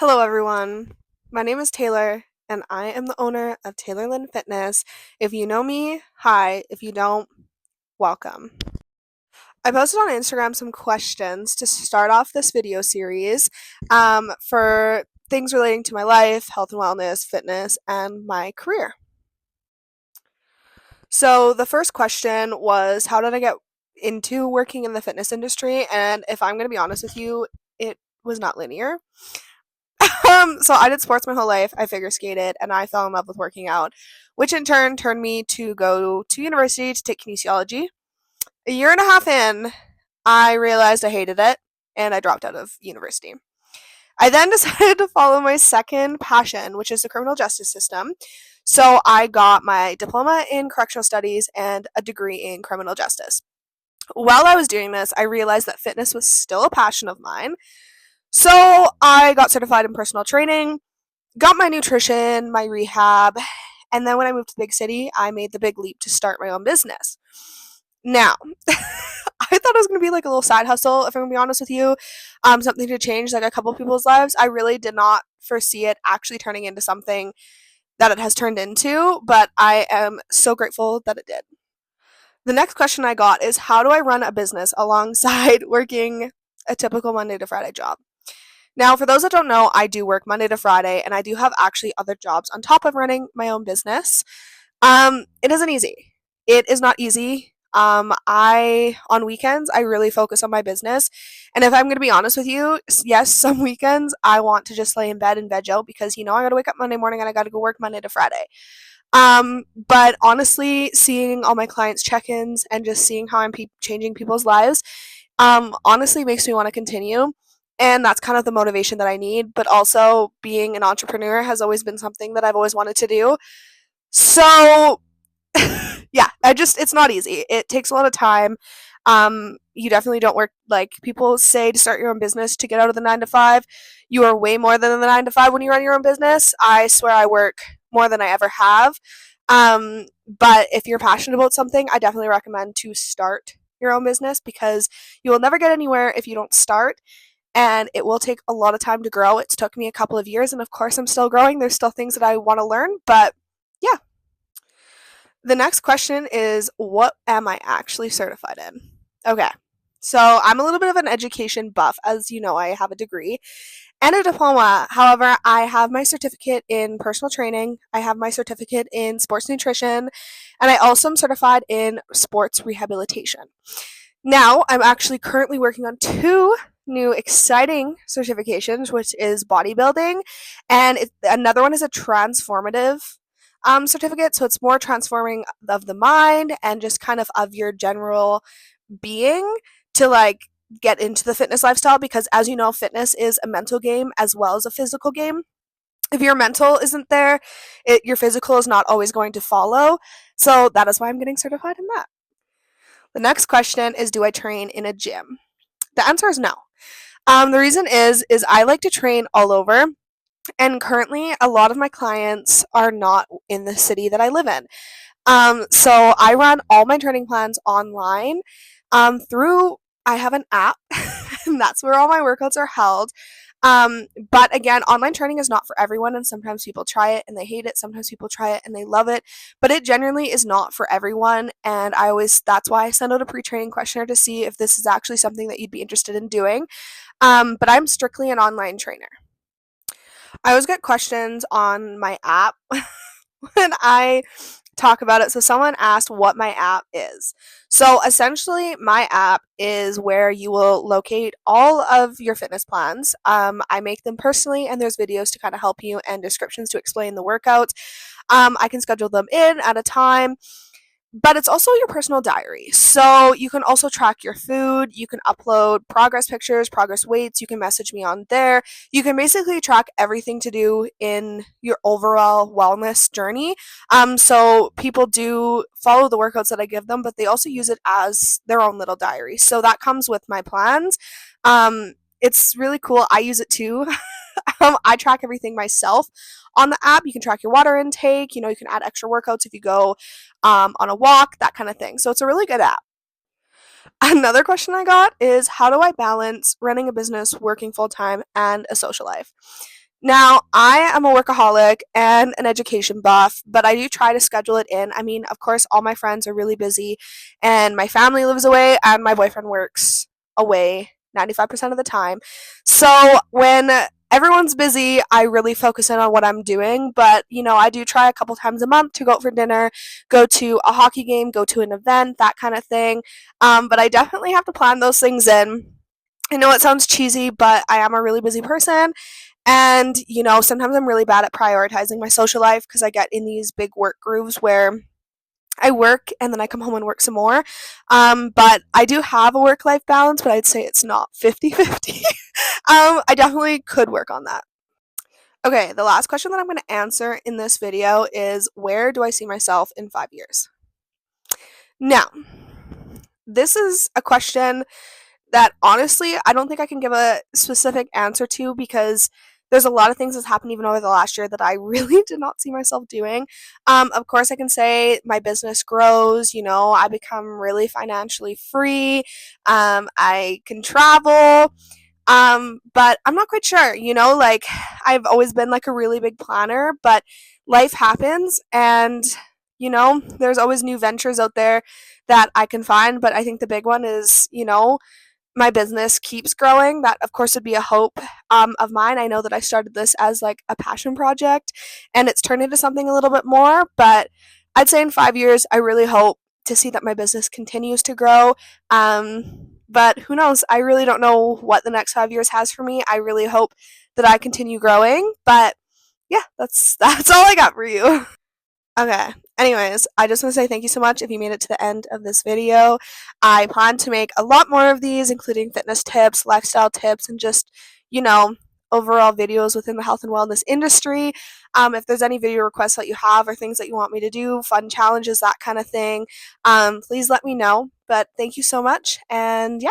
Hello, everyone. My name is Taylor, and I am the owner of Taylor Lyn Fitness. If you know me, hi. If you don't, welcome. I posted on Instagram some questions to start off this video series for things relating to my life, health and wellness, fitness, and my career. So, the first question was, how did I get into working in the fitness industry? And if I'm going to be honest with you, it was not linear. So I did sports my whole life. I figure skated and I fell in love with working out, which in turn turned me to go to university to take kinesiology. A year and a half in, I realized I hated it and I dropped out of university. I then decided to follow my second passion, which is the criminal justice system. So I got my diploma in correctional studies and a degree in criminal justice. While I was doing this, I realized that fitness was still a passion of mine. So I got certified in personal training, got my nutrition, my rehab, and then when I moved to the big city, I made the big leap to start my own business. Now, I thought it was going to be like a little side hustle, if I'm going to be honest with you, something to change like a couple people's lives. I really did not foresee it actually turning into something that it has turned into, but I am so grateful that it did. The next question I got is, how do I run a business alongside working a typical Monday to Friday job? Now, for those that don't know, I do work Monday to Friday, and I do have actually other jobs on top of running my own business. It isn't easy. It is not easy. On weekends I really focus on my business, and if I'm going to be honest with you, yes, some weekends I want to just lay in bed and veg out because I got to wake up Monday morning and I got to go work Monday to Friday. But honestly, seeing all my clients' check-ins and just seeing how I'm changing people's lives, honestly makes me want to continue. And that's kind of the motivation that I need. But also, being an entrepreneur has always been something that I've always wanted to do. So, yeah, it's not easy. It takes a lot of time. You definitely don't work like people say to start your own business to get out of the 9 to 5. You are way more than the 9 to 5 when you run your own business. I swear I work more than I ever have. But if you're passionate about something, I definitely recommend to start your own business because you will never get anywhere if you don't start, and it will take a lot of time to grow. It's took me a couple of years, and of course, I'm still growing. There's still things that I want to learn, but yeah. The next question is, what am I actually certified in? Okay, so I'm a little bit of an education buff. As you know, I have a degree and a diploma. However, I have my certificate in personal training, I have my certificate in sports nutrition, and I also am certified in sports rehabilitation. Now, I'm actually currently working on two new exciting certifications, which is bodybuilding, and another one is a transformative certificate. So it's more transforming of the mind and just kind of your general being to like get into the fitness lifestyle because, as you know, fitness is a mental game as well as a physical game. If your mental isn't there, your physical is not always going to follow. So that is why I'm getting certified in that. The next question is, do I train in a gym? The answer is no. The reason is I like to train all over, and currently a lot of my clients are not in the city that I live in. So I run all my training plans online through I have an app, and that's where all my workouts are held. But again, online training is not for everyone, and sometimes people try it and they hate it. Sometimes people try it and they love it, but it generally is not for everyone. And that's why I send out a pre-training questionnaire to see if this is actually something that you'd be interested in doing. But I'm strictly an online trainer. I always get questions on my app when I talk about it. So someone asked what my app is. So essentially, my app is where you will locate all of your fitness plans. I make them personally, and there's videos to kind of help you and descriptions to explain the workouts. I can schedule them in at a time, but it's also your personal diary. So you can also track your food, you can upload progress pictures, progress weights, you can message me on there. You can basically track everything to do in your overall wellness journey. So people do follow the workouts that I give them, but they also use it as their own little diary. So that comes with my plans. It's really cool. I use it too. I track everything myself on the app. You can track your water intake. You can add extra workouts if you go on a walk, that kind of thing. So it's a really good app. Another question I got is, how do I balance running a business, working full time, and a social life? Now, I am a workaholic and an education buff, but I do try to schedule it in. I mean, of course, all my friends are really busy, and my family lives away, and my boyfriend works away 95% of the time. So, when everyone's busy, I really focus in on what I'm doing, but I do try a couple times a month to go out for dinner, go to a hockey game, go to an event, that kind of thing. But I definitely have to plan those things in. I know it sounds cheesy, but I am a really busy person, and, sometimes I'm really bad at prioritizing my social life because I get in these big work grooves where I work and then I come home and work some more. But I do have a work life balance, but I'd say it's not 50-50. I definitely could work on that. Okay, the last question that I'm going to answer in this video is, where do I see myself in 5 years? Now, this is a question that honestly I don't think I can give a specific answer to, because there's a lot of things that's happened even over the last year that I really did not see myself doing. Of course, I can say my business grows, I become really financially free, I can travel, but I'm not quite sure, like, I've always been like a really big planner, but life happens, and there's always new ventures out there that I can find. But I think the big one is, my business keeps growing. That, of course, would be a hope of mine. I know that I started this as like a passion project, and it's turned into something a little bit more. But I'd say in 5 years, I really hope to see that my business continues to grow. But who knows? I really don't know what the next 5 years has for me. I really hope that I continue growing. But yeah, that's all I got for you. Okay. Anyways, I just want to say thank you so much if you made it to the end of this video. I plan to make a lot more of these, including fitness tips, lifestyle tips, and just, you know, overall videos within the health and wellness industry. If there's any video requests that you have or things that you want me to do, fun challenges, that kind of thing, please let me know. But thank you so much. And yeah.